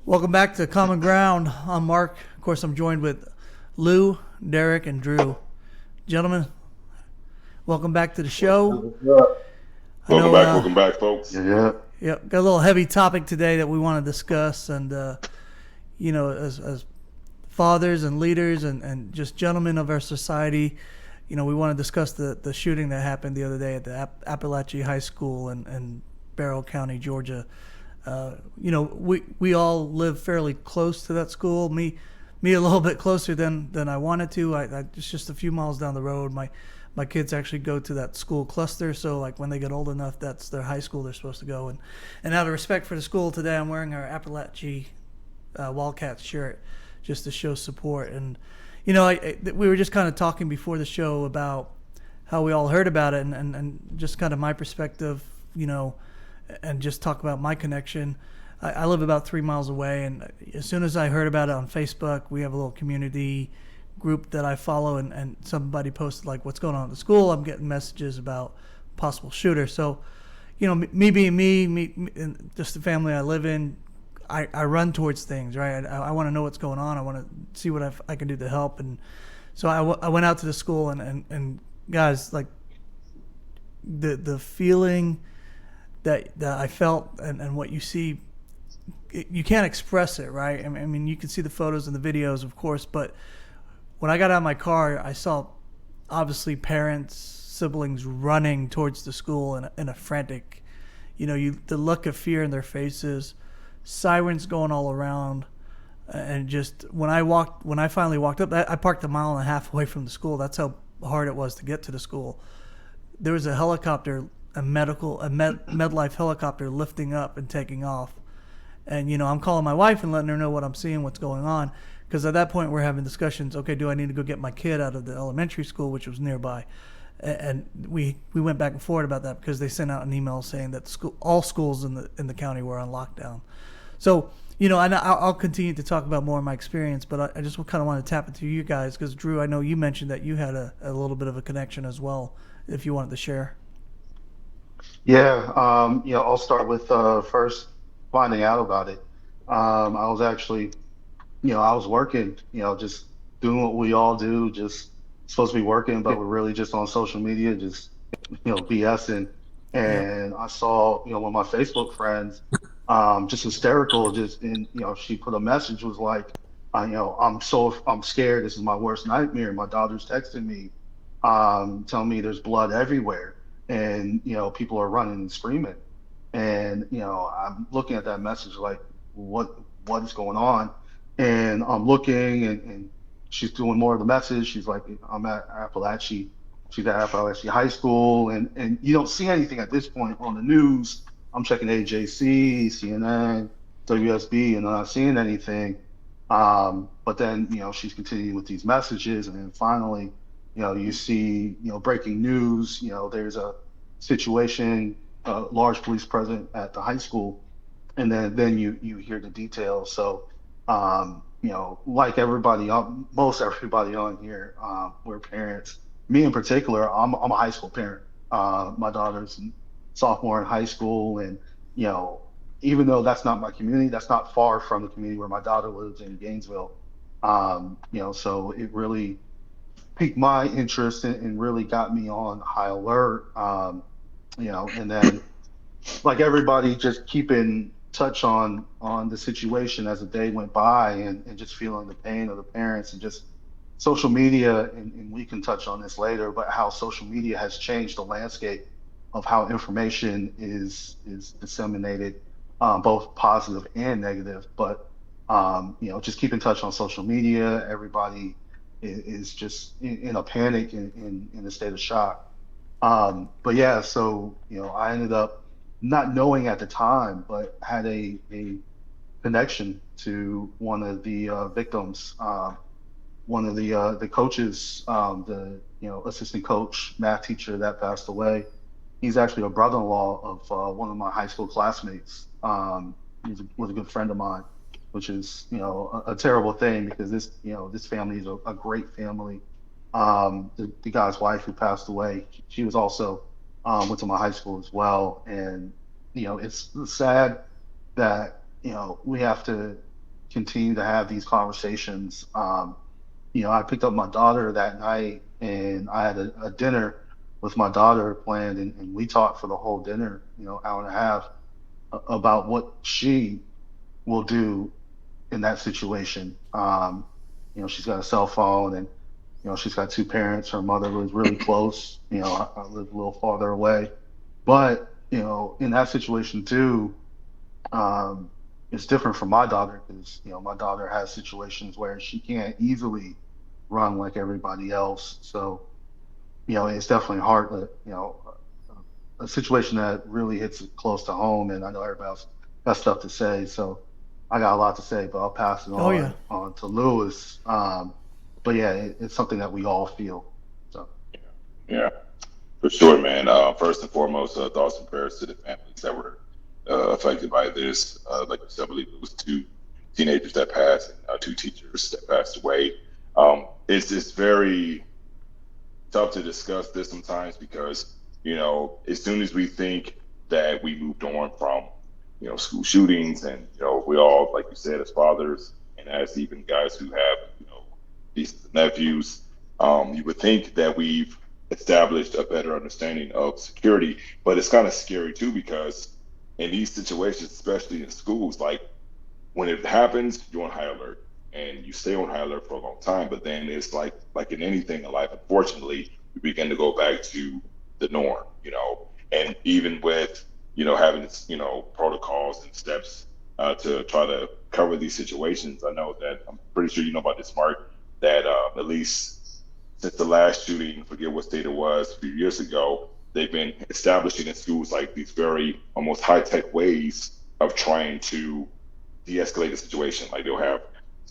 Welcome back to Common Ground. I'm Mark. Of course, I'm joined with Lou, Derek, and Drew. Gentlemen, welcome back to the show. I Welcome know, back, welcome back, folks. Yeah. got a little heavy topic today that we want to discuss, and as fathers and leaders and just gentlemen of our society, we want to discuss the shooting that happened the other day at the Apalachee High School in Barrow County, Georgia. We all live fairly close to that school. Me a little bit closer than I wanted to. It's just a few miles down the road. My kids actually go to that school cluster, so like when they get old enough, that's their high school they're supposed to go. And out of respect for the school today, I'm wearing our Apalachee Wildcats shirt just to show support. And we were just kind of talking before the show about how we all heard about it, and just kind of my perspective, and just talk about my connection. I live about 3 miles away, and as soon as I heard about it on Facebook, we have a little community group that I follow, and somebody posted like what's going on at the school. I'm getting messages about possible shooter. So, me being me and just the family I live in, I run towards things, right? I want to know what's going on. I want to see what I can do to help. And so I went out to the school, and guys, like the feeling that I felt and what you see, you can't express it, right? I mean, you can see the photos and the videos, of course, but when I got out of my car, I saw obviously parents, siblings running towards the school in a frantic, the look of fear in their faces, sirens going all around. And just when I finally walked up, I parked a mile and a half away from the school. That's how hard it was to get to the school. There was a helicopter, a MedLife helicopter lifting up and taking off. And, I'm calling my wife and letting her know what I'm seeing, what's going on. Because at that point, we're having discussions. Okay, do I need to go get my kid out of the elementary school, which was nearby? And we went back and forth about that because they sent out an email saying that all schools in the county were on lockdown. So, and I'll continue to talk about more of my experience, but I just kind of want to tap into you guys because, Drew, I know you mentioned that you had a little bit of a connection as well, if you wanted to share. Yeah. I'll start with first finding out about it. I was actually, I was working, just doing what we all do, just supposed to be working, but we're really just on social media, just, BSing. Yep. And I saw, one of my Facebook friends, just hysterical, she put a message, was like, I'm scared. This is my worst nightmare. My daughter's texting me, telling me there's blood everywhere. And, people are running and screaming. And, I'm looking at that message like, what is going on? And I'm looking, and she's doing more of the message. She's like, I'm at Apalachee. She's at Apalachee High School. And you don't see anything at this point on the news. I'm checking AJC, CNN, WSB, and I'm not seeing anything. But then, she's continuing with these messages. And then finally, you see, breaking news, there's a situation, large police presence at the high school. And then you hear the details. So, like everybody, most everybody on here, we're parents. Me in particular, I'm a high school parent. My daughter's sophomore in high school, and you know, even though that's not my community, that's not far from the community where my daughter lives in Gainesville. So it really piqued my interest and really got me on high alert. And then like everybody, just keeping touch on the situation as the day went by, and just feeling the pain of the parents, and just social media, and we can touch on this later, but how social media has changed the landscape of how information is disseminated, both positive and negative. But just keep in touch on social media. Everybody is just in a panic, in a state of shock. But yeah, so I ended up not knowing at the time, but had a connection to one of the victims, one of the coaches, the assistant coach, math teacher that passed away. He's actually a brother-in-law of one of my high school classmates. Was a good friend of mine, which is a terrible thing, because this family is a great family. The guy's wife who passed away, she was also went to my high school as well. And it's sad that we have to continue to have these conversations. I picked up my daughter that night, and I had a dinner with my daughter planned, and we talked for the whole dinner, hour and a half, about what she will do in that situation. She's got a cell phone, and she's got two parents. Her mother was really close. I live a little farther away, but in that situation too, um, it's different from my daughter because my daughter has situations where she can't easily run like everybody else. So it's definitely hard to a situation that really hits it close to home, and I know everybody else got stuff to say, so I got a lot to say, but I'll pass it Oh yeah. on to Lewis. But yeah, it's something that we all feel. So Yeah, for sure, man. First and foremost, thoughts and prayers to the families that were affected by this. Like you said, I believe it was two teenagers that passed and two teachers that passed away. It's just very tough to discuss this sometimes because, as soon as we think that we moved on from, school shootings and, we all, like you said, as fathers and as even guys who have, nieces and nephews, you would think that we've established a better understanding of security, but it's kind of scary too because in these situations, especially in schools, like when it happens, you're on high alert and you stay on high alert for a long time. But then it's like in anything in life, unfortunately, we begin to go back to the norm, and even with having protocols and steps to try to cover these situations. I know that I'm pretty sure you know about this, Mark, that at least since the last shooting, forget what state it was, a few years ago, they've been establishing in schools like these very almost high tech ways of trying to de-escalate the situation. Like they'll have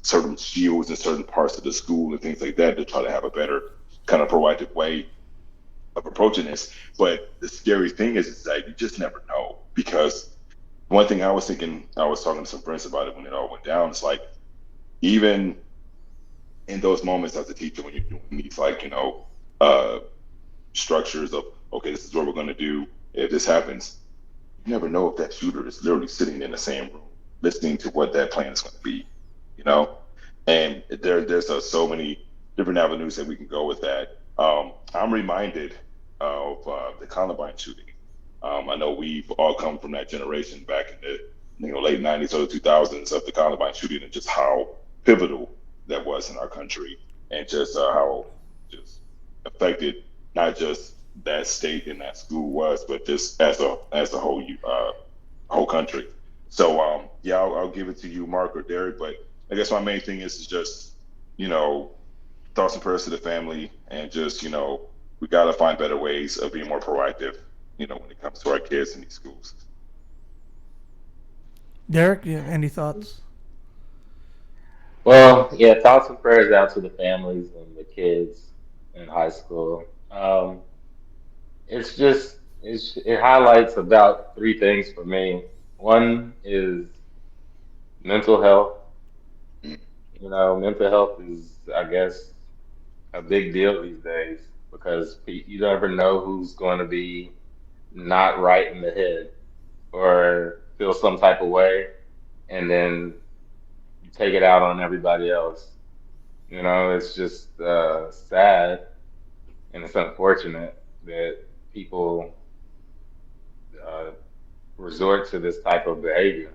certain shields in certain parts of the school and things like that to try to have a better kind of proactive way of approaching this. But the scary thing is that you just never know because one thing I was thinking, I was talking to some friends about it when it all went down. It's like even in those moments as a teacher when you're doing these uh, structures of okay, this is what we're going to do if this happens. You never know if that shooter is literally sitting in the same room listening to what that plan is going to be, you know? And there's so many different avenues that we can go with that. I'm reminded of the Columbine shooting. I know we've all come from that generation back in the late 90s, early 2000s of the Columbine shooting and just how pivotal that was in our country and just how just affected not just that state and that school was, but just as a whole country. So yeah, I'll give it to you, Mark or Derek. But I guess my main thing is just you know thoughts and prayers to the family, and just we got to find better ways of being more proactive. When it comes to our kids in these schools. Derek, any thoughts? Well, yeah, thoughts and prayers out to the families and the kids in high school. It highlights about three things for me. One is mental health. Mental health is, I guess, a big deal these days because you never know who's going to be not right in the head or feel some type of way, and then you take it out on everybody else. It's just sad and it's unfortunate that people uh, resort to this type of behavior.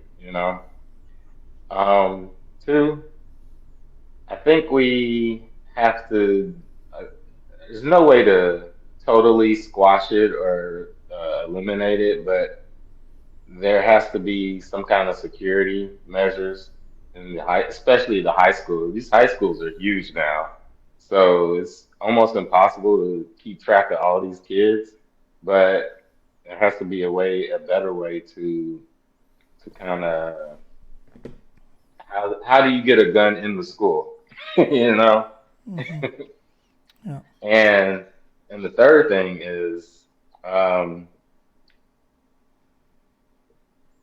Two, I think we have to, there's no way to totally squash it or eliminate it, but there has to be some kind of security measures in especially the high school. These high schools are huge now, so it's almost impossible to keep track of all these kids. But there has to be a better way to kind of how do you get a gun in the school, you know? Hmm. Yeah. And the third thing is um,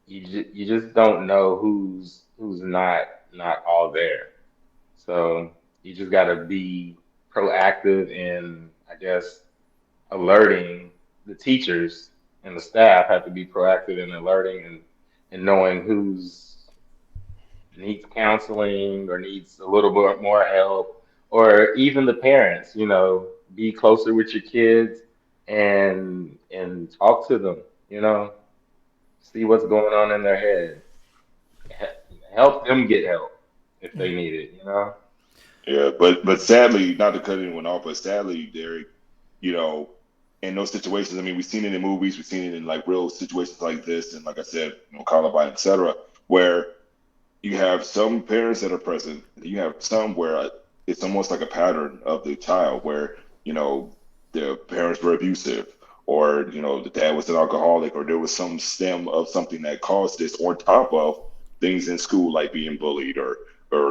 you just don't know who's not all there. So you just got to be proactive in, I guess, alerting the teachers and the staff have to be proactive in alerting and knowing who's needs counseling or needs a little bit more help, or even the parents, be closer with your kids and talk to them, see what's going on in their head. Help them get help if Yeah. they need it. Yeah, but sadly, not to cut anyone off, but sadly, Derek, you know, in those situations, I mean, we've seen it in movies, we've seen it in like real situations like this, and like I said, Columbine, etc., where you have some parents that are present, you have some where it's almost like a pattern of the child where, the parents were abusive, or, the dad was an alcoholic, or there was some stem of something that caused this, on top of things in school like being bullied or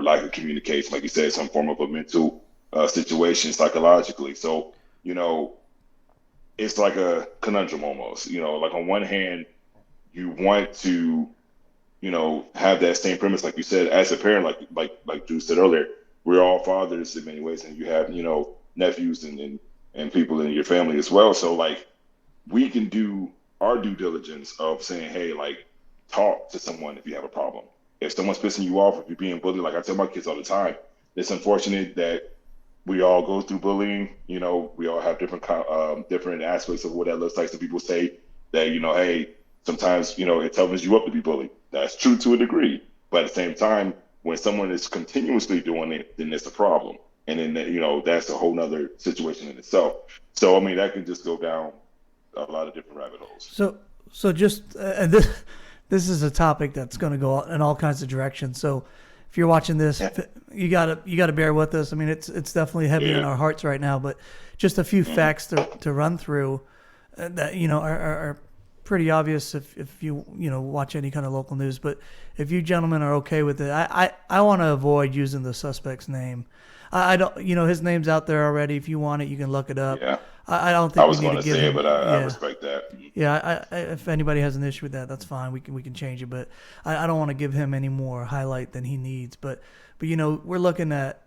lack of communication, like you said, some form of a mental situation psychologically. So, you know, it's like a conundrum almost. Like on one hand, you want to, have that same premise, like you said, as a parent, like Drew said earlier, we're all fathers in many ways, and you have, nephews and people in your family as well. So like we can do our due diligence of saying, hey, like talk to someone if you have a problem. If someone's pissing you off, if you're being bullied, like I tell my kids all the time, it's unfortunate that we all go through bullying. We all have different aspects of what that looks like. Some people say that, hey, sometimes, it toughens you up to be bullied. That's true to a degree. But at the same time, when someone is continuously doing it, then it's a problem. And then, that's a whole nother situation in itself. So, I mean, that can just go down a lot of different rabbit holes. So just this is a topic that's going to go in all kinds of directions. So if you're watching this, you gotta bear with us. I mean, it's definitely heavy in our hearts right now. But just a few facts to run through that are pretty obvious if you watch any kind of local news. But if you gentlemen are okay with it, I want to avoid using the suspect's name. I don't, his name's out there already. If you want it, you can look it up. Yeah. I don't think I was we need going to to give say him. it, but I respect that. Yeah, if anybody has an issue with that, that's fine. We can change it, but I don't want to give him any more highlight than he needs. But we're looking at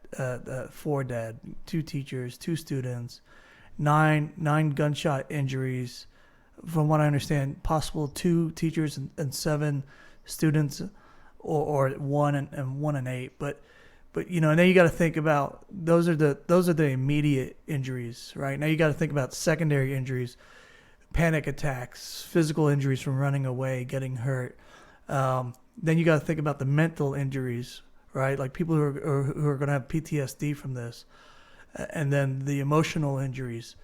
4 dead, 2 teachers, 2 students, 9 gunshot injuries. From what I understand, possible 2 teachers and 7 students, or 1 and 8. But now you got to think about those are the immediate injuries, right? Now you got to think about secondary injuries, panic attacks, physical injuries from running away, getting hurt. Then you got to think about the mental injuries, right? Like people who are going to have PTSD from this, and then the emotional injuries,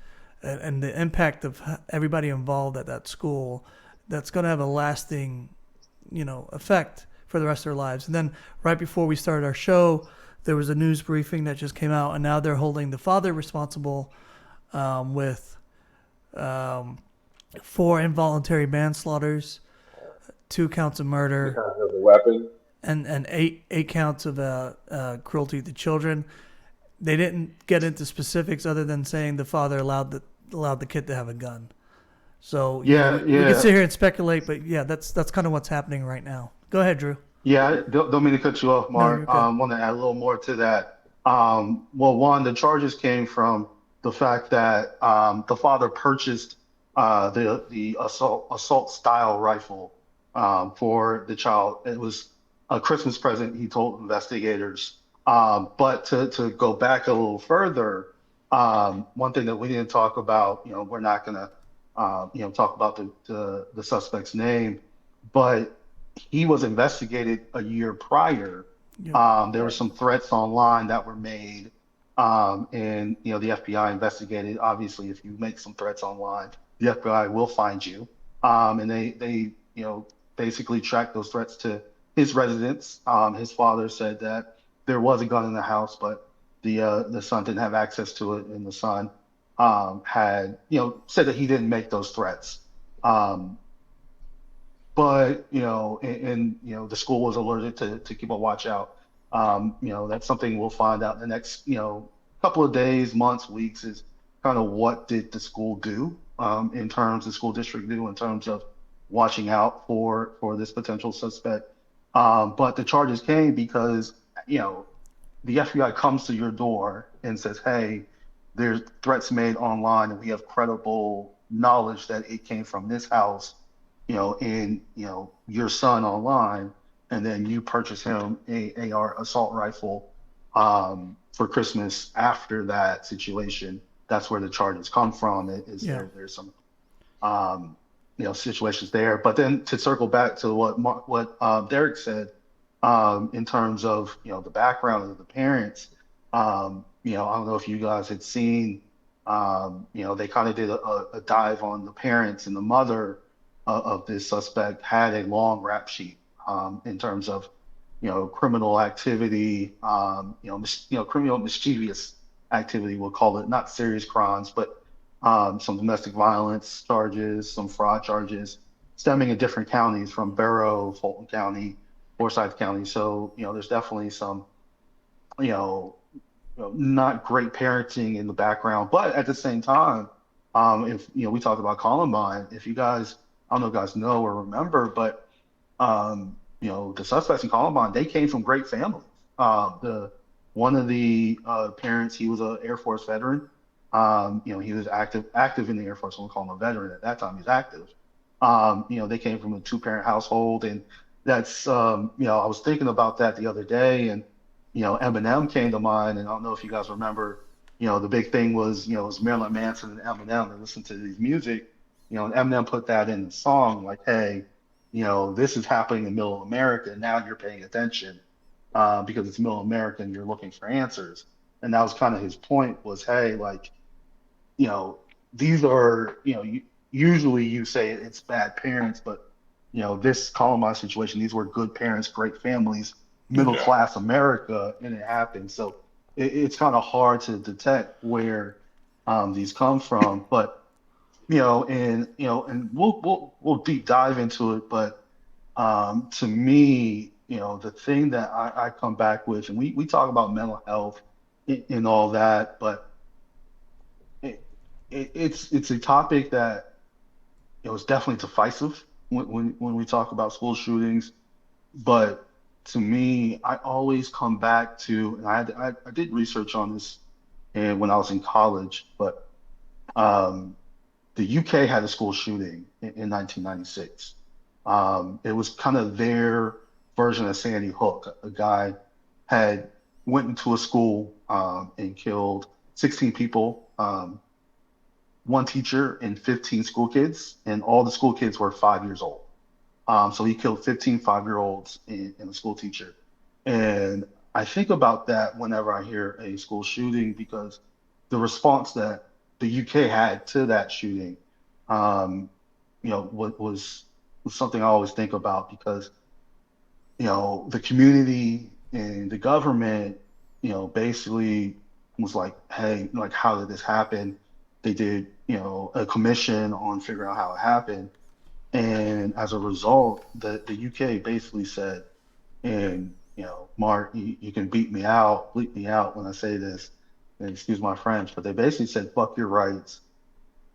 and the impact of everybody involved at that school. That's going to have a lasting, effect for the rest of their lives. And then right before we started our show, there was a news briefing that just came out, and now they're holding the father responsible with 4 involuntary manslaughters, 2 counts of murder, Because of the weapon. and 8 counts of cruelty to children. They didn't get into specifics other than saying the father allowed the kid to have a gun. So we can sit here and speculate, but yeah, that's kind of what's happening right now. Go ahead, Drew. Yeah, don't mean to cut you off, Mark. No, you're good. Want to add a little more to that. Well, one, the charges came from the fact that the father purchased the assault style rifle for the child. It was a Christmas present, he told investigators. But to go back a little further, one thing that we didn't talk about, we're not going to talk about the suspect's name, but he was investigated a year prior. Yeah. There were some threats online that were made, and the FBI investigated. Obviously, if you make some threats online, the FBI will find you. And they basically tracked those threats to his residence. His father said that there was a gun in the house, but the son didn't have access to it, and the son had said that he didn't make those threats. But the school was alerted to keep a watch out. That's something we'll find out in the next couple of days, months, weeks, is kind of what did the school do in terms the school district do in terms of watching out for this potential suspect. But the charges came because the FBI comes to your door and says, hey, there's threats made online, and we have credible knowledge that it came from this house, and your son online. and then you purchase him a AR assault rifle for Christmas after that situation. That's where the charges come from. Yeah. There's some situations there. But then to circle back to what Derek said, in terms of the background of the parents, I don't know if you guys had seen, they kind of did a dive on the parents, and the mother of this suspect had a long rap sheet in terms of criminal activity, criminal mischievous activity, we'll call it, not serious crimes, but some domestic violence charges, some fraud charges, stemming in different counties from Barrow, Fulton County, Forsyth County. So, there's definitely some, you know, not great parenting in the background, but at the same time, if we talked about Columbine, if you guys, I don't know if you guys know or remember, but the suspects in Columbine, they came from great families. The one of the parents, he was an Air Force veteran. He was active in the Air Force. I won't call him a veteran at that time. He's active. They came from a two-parent household, and that's I was thinking about that the other day, and Eminem came to mind, and I don't know if you guys remember. The big thing was it was Marilyn Manson and Eminem. They listened to his music, and Eminem put that in the song, like, hey, this is happening in Middle America. Now you're paying attention because it's Middle America and you're looking for answers. And that was kind of his point was, hey, like, these are, usually you say it's bad parents, but, this Columbine situation, these were good parents, great families, middle class America, and it happened. So it's kind of hard to detect where these come from. But and we'll deep dive into it. But to me, the thing that I come back with, and we talk about mental health and all that, but it's a topic that is definitely divisive when we talk about school shootings. But to me, I always come back to, and I did research on this, and when I was in college, but the UK had a school shooting in 1996. It was kind of their version of Sandy Hook. A guy had went into a school and killed 16 people, one teacher and 15 school kids, and all the school kids were 5 years old. So he killed 15 5-year-olds and a school teacher. And I think about that whenever I hear a school shooting, because the response that the UK had to that shooting, was something I always think about, because, the community and the government, basically was like, hey, like, how did this happen? They did, a commission on figuring out how it happened. And as a result, the UK basically said, and, Mark, you can bleep me out when I say this, and excuse my French, but they basically said, fuck your rights.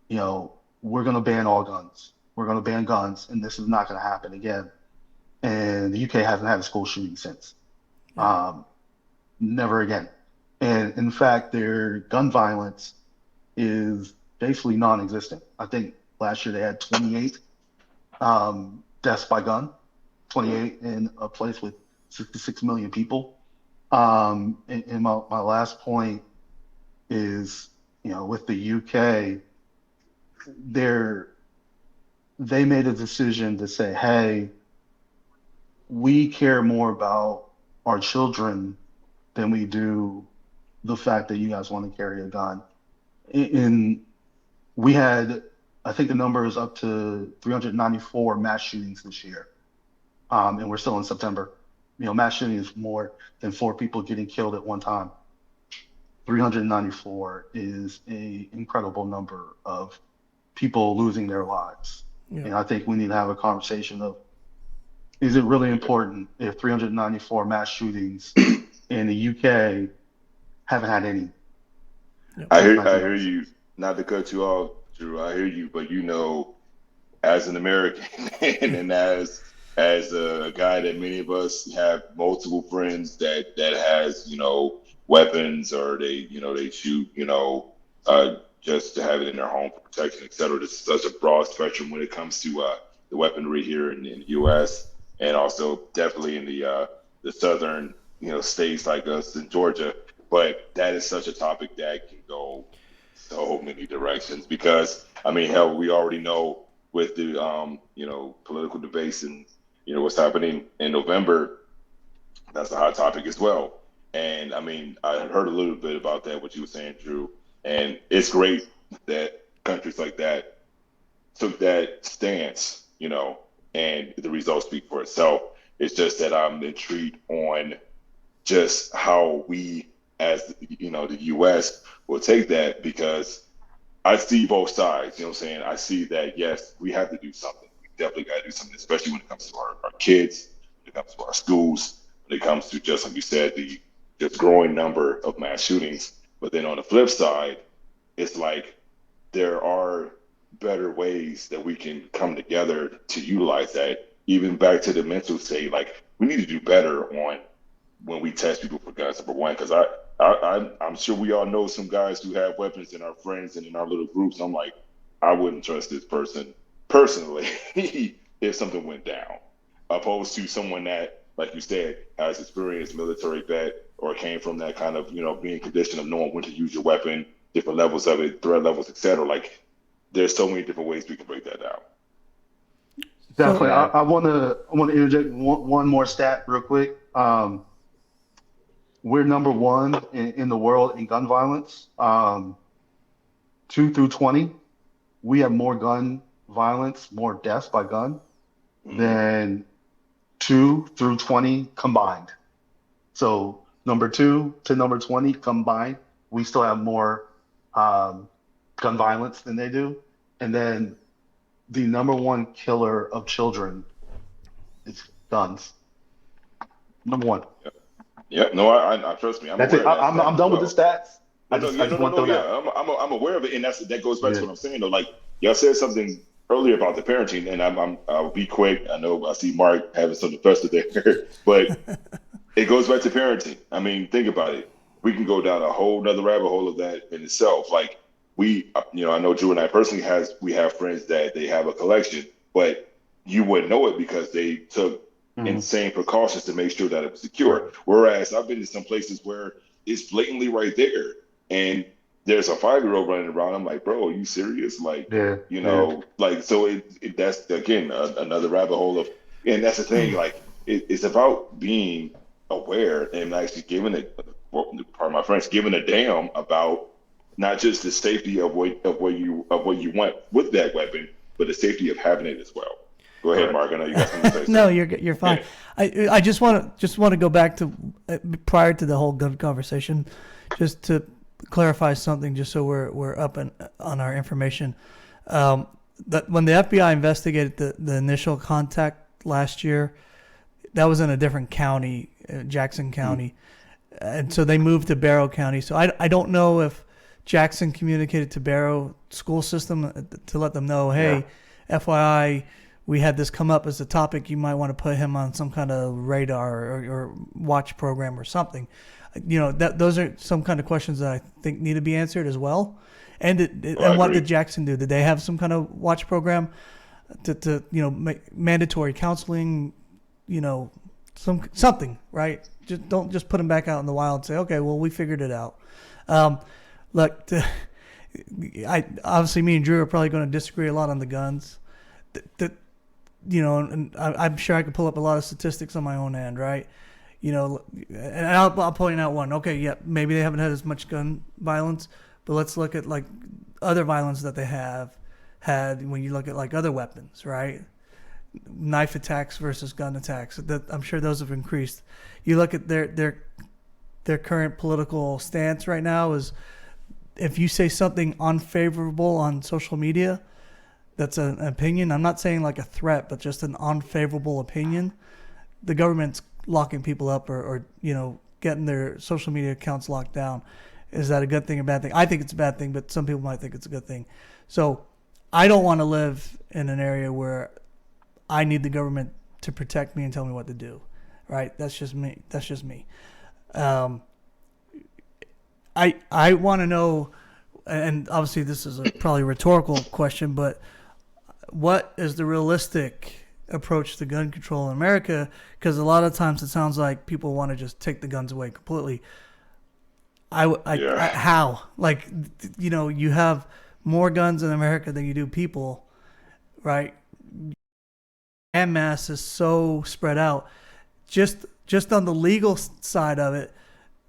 We're going to ban all guns. We're going to ban guns, and this is not going to happen again. And the UK hasn't had a school shooting since. Never again. And in fact, their gun violence is basically non-existent. I think last year they had 28 deaths by gun, 28 in a place with 66 million people. And my last point is, with the UK, they made a decision to say, hey, we care more about our children than we do the fact that you guys want to carry a gun. And we had, I think the number is up to 394 mass shootings this year. And we're still in September. Mass shooting is more than 4 people getting killed at one time. 394 is an incredible number of people losing their lives. Yeah. And I think we need to have a conversation of, is it really important if 394 mass shootings in the UK haven't had any? Yep. I hear you. Not to cut you off, Drew. I hear you, but as an American and as a guy that many of us have multiple friends that has weapons, or they shoot just to have it in their home for protection, et cetera. This is such a broad spectrum when it comes to the weaponry here in the U.S. and also definitely in the southern, states like us in Georgia. But that is such a topic that can go so many directions because I mean, hell, we already know with the political debates and what's happening in November. That's a hot topic as well. And I mean, I heard a little bit about that, what you were saying, Drew. And it's great that countries like that took that stance, and the results speak for itself. It's just that I'm intrigued on just how we, as the U.S., will take that because I see both sides. You know what I'm saying? I see that yes, we have to do something. We definitely got to do something, especially when it comes to our kids, when it comes to our schools, when it comes to just like you said, the just growing number of mass shootings. But then on the flip side, it's like there are better ways that we can come together to utilize that. Even back to the mental state, like we need to do better on when we test people for guns. Number one, because I'm sure we all know some guys who have weapons in our friends and in our little groups. I'm like, I wouldn't trust this person personally if something went down, opposed to someone that, like you said, has experience, military vet, or came from that kind of, being conditioned of knowing when to use your weapon, different levels of it, threat levels, etc. Like, there's so many different ways we can break that down. Definitely. I want to interject one more stat real quick. We're number one in the world in gun violence. 2 through 20, we have more gun violence, more deaths by gun than 2 through 20 combined. So number 2 to number 20 combined, we still have more gun violence than they do. And then the number one killer of children is guns. Number one. Yeah, no, I trust me. That's it. I'm done with the stats. I just want to throw that. I'm aware of it, and that goes back to what I'm saying though. Like y'all said something earlier about the parenting, and I'll be quick. I know I see Mark having something festive there, but it goes back to parenting. I mean, think about it. We can go down a whole nother rabbit hole of that in itself. Like I know Drew and I personally we have friends that they have a collection, but you wouldn't know it because they took insane precautions to make sure that it was secure. Whereas I've been in some places where it's blatantly right there, and there's a 5-year-old running around. I'm like, bro, are you serious? Like, like so. That's again another rabbit hole of, and that's the thing. Like, it's about being aware and actually giving it. Pardon my French, giving a damn about not just the safety of what you want with that weapon, but the safety of having it as well. Go ahead, Mark. I know you got something to say. No, you're fine. Yeah. I just want to go back to prior to the whole gun conversation, just to clarify something, just so we're up on our information. That when the FBI investigated the initial contact last year, that was in a different county, Jackson County, and so they moved to Barrow County. So I don't know if Jackson communicated to Barrow school system to let them know, hey, FYI, we had this come up as a topic. You might want to put him on some kind of radar or watch program or something. Those are some kind of questions that I think need to be answered as well. And what did Jackson do? Did they have some kind of watch program to mandatory counseling? Something, right? Don't just put them back out in the wild and say, okay, well, we figured it out. Look, obviously me and Drew are probably going to disagree a lot on the guns. And I'm sure I could pull up a lot of statistics on my own end, right? And I'll point out one. Okay, yeah, maybe they haven't had as much gun violence, but let's look at like other violence that they have had when you look at like other weapons, right? Knife attacks versus gun attacks. I'm sure those have increased. You look at their current political stance right now is if you say something unfavorable on social media, that's an opinion. I'm not saying like a threat, but just an unfavorable opinion. The government's locking people up or getting their social media accounts locked down. Is that a good thing or bad thing? I think it's a bad thing, but some people might think it's a good thing. So I don't want to live in an area where I need the government to protect me and tell me what to do. Right? That's just me. I want to know, and obviously this is probably a rhetorical question, but what is the realistic approach to gun control in America, because a lot of times it sounds like people want to just take the guns away completely. How? Like, you have more guns in America than you do people, right? And mass is so spread out. Just on the legal side of it,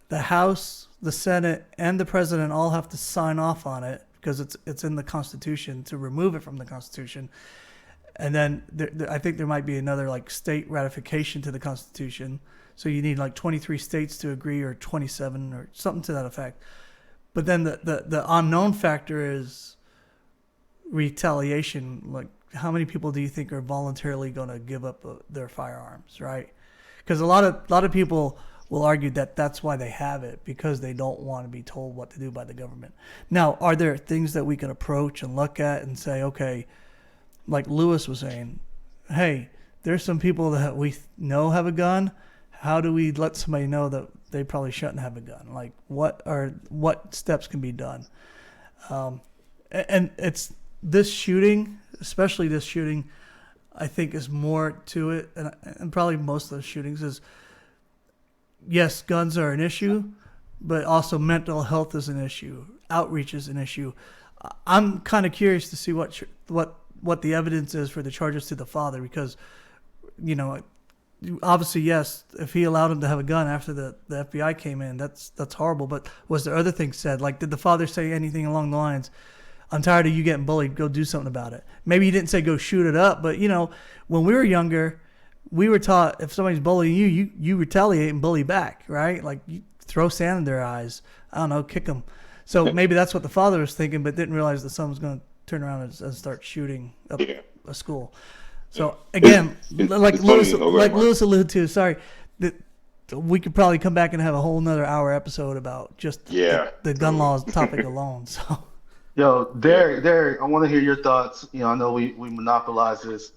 the House, the Senate, and the President all have to sign off on it because it's in the Constitution to remove it from the Constitution. And then I think there might be another like state ratification to the Constitution. So you need like 23 states to agree, or 27, or something to that effect. But then the unknown factor is retaliation. Like, how many people do you think are voluntarily going to give up their firearms, right? Because a lot of people will argue that that's why they have it, because they don't want to be told what to do by the government. Now, are there things that we can approach and look at and say, okay, like Lewis was saying, hey, there's some people that we know have a gun. How do we let somebody know that they probably shouldn't have a gun? Like, what steps can be done? And it's this shooting, especially this shooting, I think is more to it, and probably most of the shootings is, yes, guns are an issue, but also mental health is an issue. Outreach is an issue. I'm kind of curious to see what the evidence is for the charges to the father, because, obviously, yes, if he allowed him to have a gun after the FBI came in, that's horrible. But was there other things said? Like, did the father say anything along the lines, I'm tired of you getting bullied, go do something about it? Maybe he didn't say go shoot it up, but, when we were younger, we were taught if somebody's bullying you retaliate and bully back, right? Like, you throw sand in their eyes. I don't know, kick them. So maybe that's what the father was thinking, but didn't realize the son was going to turn around and start shooting up a school. So again, like Lewis alluded to, sorry, that we could probably come back and have a whole nother hour episode about just the gun laws topic alone. So, Yo, Derek, I want to hear your thoughts. I know we monopolize this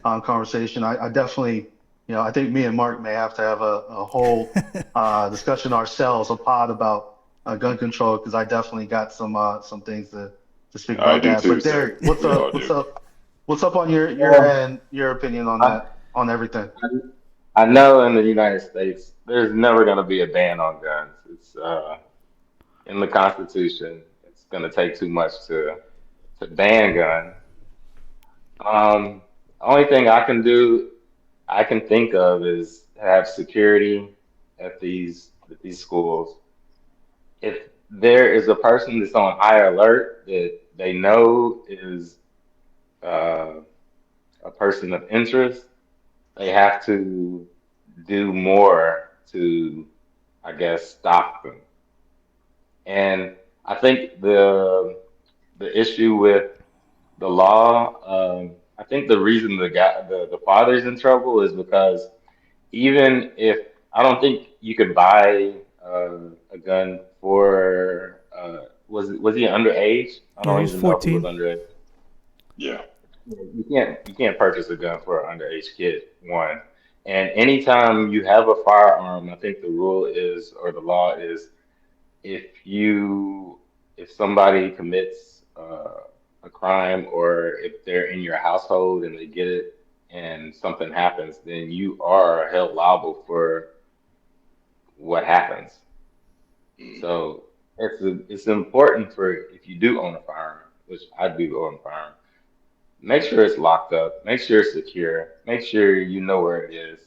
conversation. I definitely, I think me and Mark may have to have a whole discussion ourselves, a pod about gun control, because I definitely got some things to speak about that. But Derek, what's up? What's up on your end, your opinion on that, on everything? I know in the United States, there's never going to be a ban on guns. It's in the Constitution. It's going to take too much to ban guns. Only thing I can think of is have security at these schools. If there is a person that's on high alert that they know is a person of interest, they have to do more to, I guess, stop them. And I think the issue with the law, I think the reason the father's in trouble is because even if I don't think you could buy a gun for was he underage? I don't he's even 14. know if he was underage. Yeah. You can't purchase a gun for an underage kid, one. And anytime you have a firearm, I think the rule is, or the law is, if somebody commits a crime, or if they're in your household and they get it and something happens, then you are held liable for what happens. So it's important for, if you do own a firearm, which I do own a firearm, make sure it's locked up, make sure it's secure, make sure you know where it is,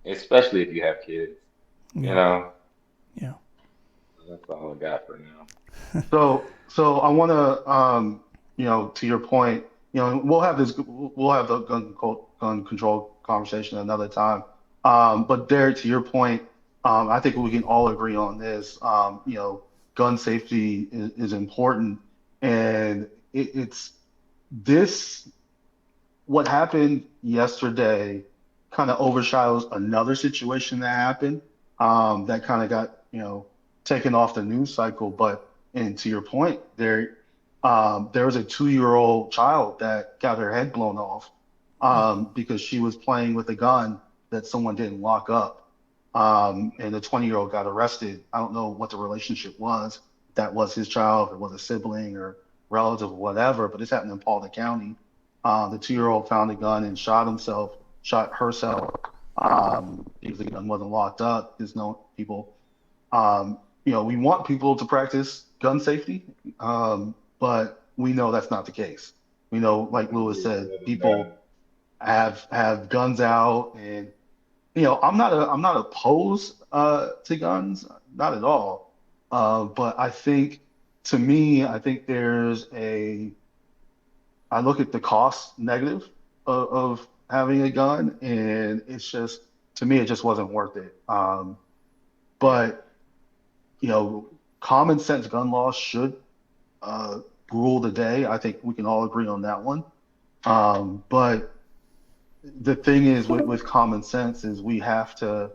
especially if you have kids. Yeah. That's all I got for now. So I want to, to your point, we'll have the gun control conversation another time. But Derek, to your point, I think we can all agree on this. Gun safety is important, and it's this. What happened yesterday kind of overshadows another situation that happened that kind of got taken off the news cycle. And to your point, there was a 2-year-old child that got her head blown off because she was playing with a gun that someone didn't lock up. And the 20-year-old got arrested. I don't know what the relationship was. If that was his child, if it was a sibling or relative or whatever, but this happened in Palmer County. The 2-year-old found a gun and shot herself, because the gun wasn't locked up. There's no people. We want people to practice gun safety, but we know that's not the case. We know, like Lewis said, people have guns out, and I'm not opposed to guns, not at all. But I think, to me, I think I look at the cost negative of having a gun, and it's just, to me, it just wasn't worth it. But common sense gun laws should rule the day. I think we can all agree on that one. But the thing is, with common sense, is we have to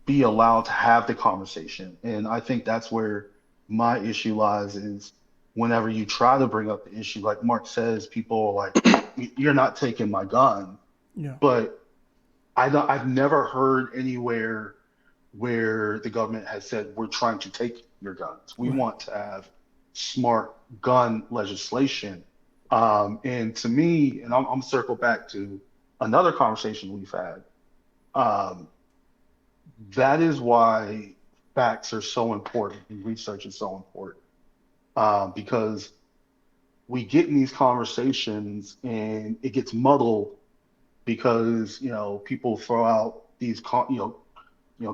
be allowed to have the conversation. And I think that's where my issue lies, is whenever you try to bring up the issue, like Mark says, people are like, you're not taking my gun. Yeah. But I've never heard anywhere where the government has said, we're trying to take your guns. We want to have smart gun legislation. And to me, and I'm circle back to another conversation we've had, that is why facts are so important and research is so important. Because we get in these conversations and it gets muddled because people throw out these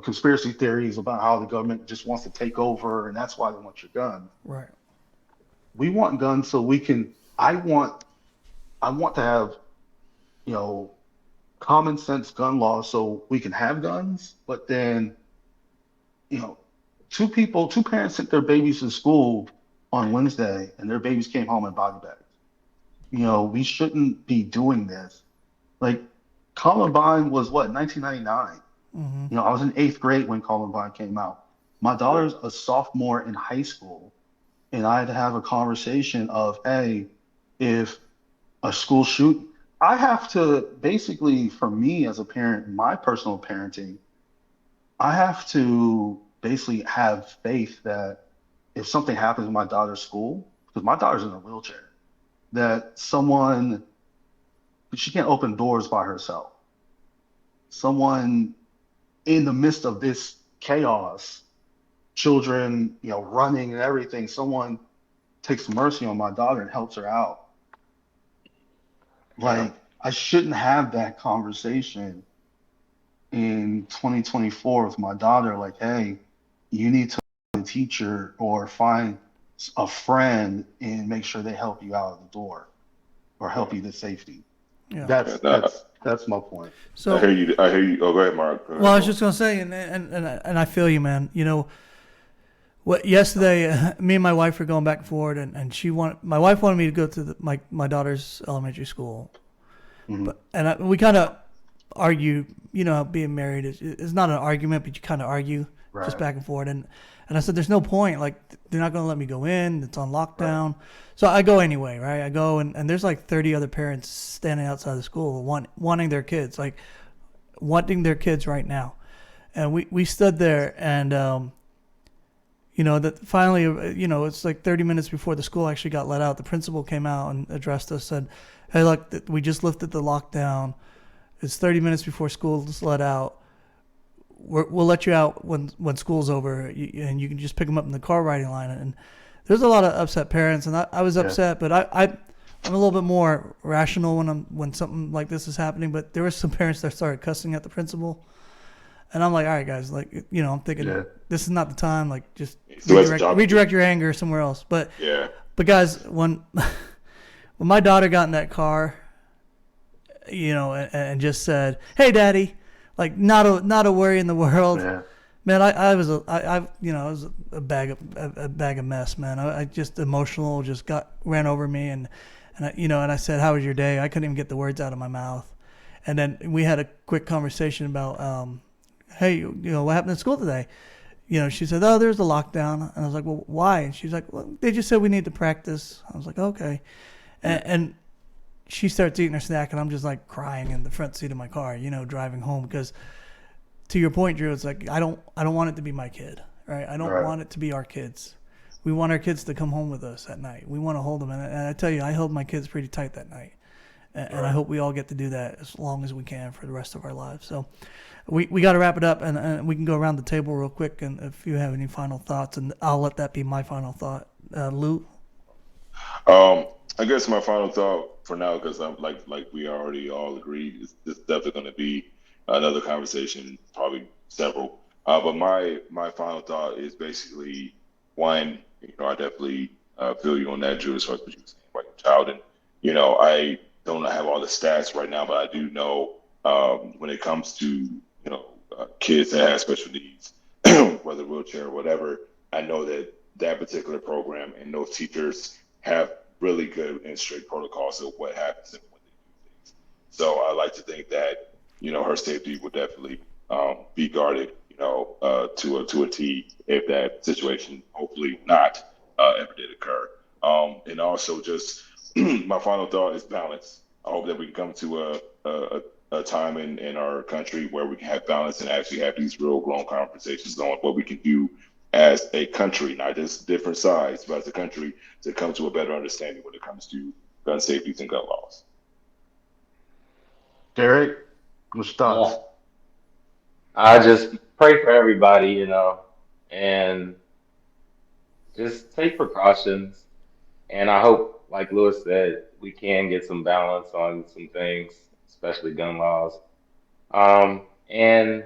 conspiracy theories about how the government just wants to take over and that's why they want your gun. Right. We want guns so we can. I want to have common sense gun laws so we can have guns. But then two parents sent their babies to school on Wednesday and their babies came home in body bags. We shouldn't be doing this. Like, Columbine was what, 1999? Mm-hmm. I was in 8th grade when Columbine came out. My daughter's a sophomore in high school, and I had to have a conversation of, hey, if a school shoot, I have to basically, for me as a parent, my personal parenting, I have to basically have faith that if something happens in my daughter's school, because my daughter's in a wheelchair, that she can't open doors by herself. Someone in the midst of this chaos, children, running and everything, someone takes mercy on my daughter and helps her out. Like, I shouldn't have that conversation in 2024 with my daughter. Like, hey, you need to find a teacher or find a friend and make sure they help you out of the door or help you to safety. Yeah. That's my point. So I hear you. Oh, go ahead, Mark. Go ahead. Well, I was just gonna say, and I feel you, man. Yesterday, me and my wife were going back and forth, and my wife wanted me to go to my daughter's elementary school, Mm-hmm. we kind of argue. Being married is not an argument, but you kind of argue just back and forth, and I said, there's no point. Like, they're not gonna let me go in. It's on lockdown. Right. So I go anyway, right? I go, and there's like 30 other parents standing outside the school wanting their kids, wanting their kids right now. And we stood there, and that finally, it's like 30 minutes before the school actually got let out. The principal came out and addressed us, said, hey, look, we just lifted the lockdown. It's 30 minutes before school's let out. We'll let you out when school's over, and you can just pick them up in the car riding line. And there's a lot of upset parents, and I was upset, but I'm a little bit more rational when something like this is happening. But there were some parents that started cussing at the principal, and I'm like, all right, guys, I'm thinking this is not the time. Like, just redirect your anger somewhere else. But guys, when my daughter got in that car, and just said, "Hey, Daddy," like not a worry in the world. Yeah. Man, I was a bag of mess, man. I just emotional, just ran over me, and I said, "How was your day?" I couldn't even get the words out of my mouth, and then we had a quick conversation about, "Hey, what happened at school today?" She said, "Oh, there's a lockdown," and I was like, "Well, why?" And she's like, "Well, they just said we need to practice." I was like, "Okay," and she starts eating her snack, and I'm just like crying in the front seat of my car, driving home, because to your point, Drew, it's like I don't want it to be my kid, right? I don't want it to be our kids. We want our kids to come home with us at night. We want to hold them, and I tell you, I held my kids pretty tight that night. And I hope we all get to do that as long as we can for the rest of our lives. So we got to wrap it up, and we can go around the table real quick, and if you have any final thoughts, and I'll let that be my final thought. Lou? I guess my final thought for now, because I'm like we already all agreed, is this definitely going to be another conversation, probably several. But my final thought is basically one. I definitely feel you on that, Drew, as far as what you were saying about your child, and I don't have all the stats right now, but I do know when it comes to kids that have special needs, whether wheelchair or whatever, I know that that particular program and those teachers have really good and strict protocols of what happens and when they do things. So I like to think that her safety will definitely be guarded, to a T if that situation, hopefully not, ever did occur. And also just my final thought is balance. I hope that we can come to a time in our country where we can have balance and actually have these real grown conversations on what we can do as a country, not just different sides, but as a country, to come to a better understanding when it comes to gun safeties and gun laws. Derek, what's your thoughts? Yeah. I just pray for everybody, and just take precautions. And I hope, like Lewis said, we can get some balance on some things, especially gun laws. And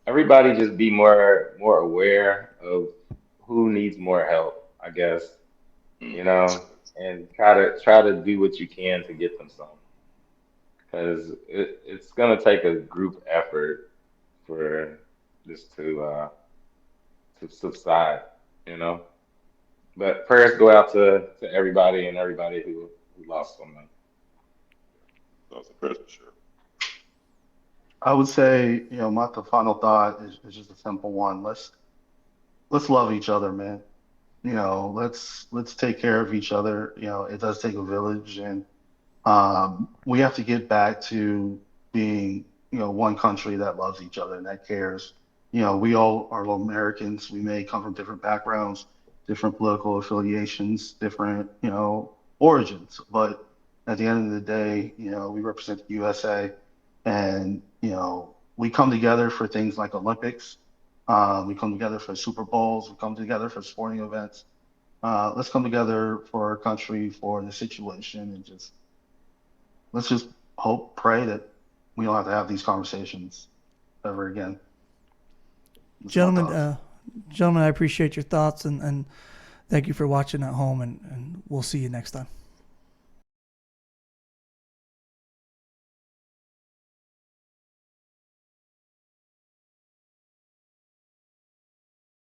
everybody just be more aware of who needs more help, I guess, and try to do what you can to get them some, because it's gonna take a group effort for this to subside, you know. But prayers go out to everybody and everybody who lost someone. Those are prayers for sure. I would say, my the final thought is just a simple one. Let's love each other, man. Let's take care of each other. It does take a village, and we have to get back to being, one country that loves each other and that cares. We all are Americans. We may come from different backgrounds, different political affiliations, different, origins, but at the end of the day, we represent the USA, and we come together for things like Olympics. We come together for Super Bowls. We come together for sporting events. Let's come together for our country, for the situation, and let's just pray that we don't have to have these conversations ever again. That's my thoughts. Gentlemen, I appreciate your thoughts, and thank you for watching at home, and we'll see you next time.